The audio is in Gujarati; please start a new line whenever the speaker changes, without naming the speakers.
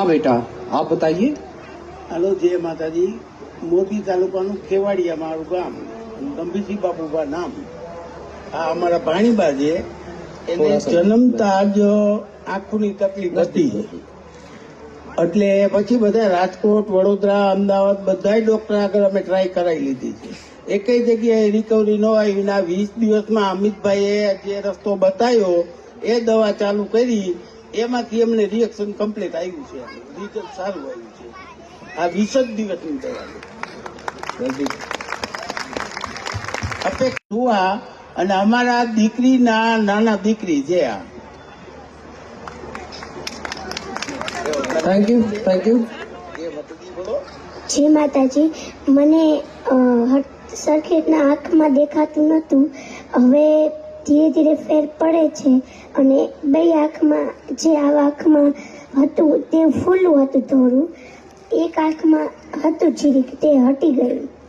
हाँ बेटा, आप बताइए।
हेलो, जय माताजी। मोरबी तालुकाનું કેવાડિયા મારું ગામ, ગંભીરસિંહ બાપુભા નામ. આ અમારા ભાણીબા છે, એને જન્મતા જ આંખની તકલીફ હતી. એટલે પછી બધા રાજકોટ, વડોદરા, અમદાવાદ બધા ડોક્ટર આગળ અમે ટ્રાય કરાવી લીધી છે. એકેય જગ્યાએ રિકવરી ન આવી. ના 20 દિવસમાં અમિતભાઈએ જે રસ્તો બતાવ્યો એ દવા ચાલુ કરી, એમાંથી અમને રિએક્શન કમ્પ્લીટ આવ્યું છે. રિઝલ્ટ સારું આવ્યું છે. આ 20 જ દિવસની દવા અપેક્ષા હુઆ. અને અમારા દીકરીના નાના દીકરી છે આ.
Thank you.
જય માતાજી. મને સરખી રીતના આંખમાં દેખાતું નહોતું. હવે ધીરે ધીરે ફેર પડે છે અને બે આંખમાં, જે આ આંખમાં હતું તે ફૂલું હતું થોડું, એક આંખમાં હતું જીરીક, તે હટી ગયું.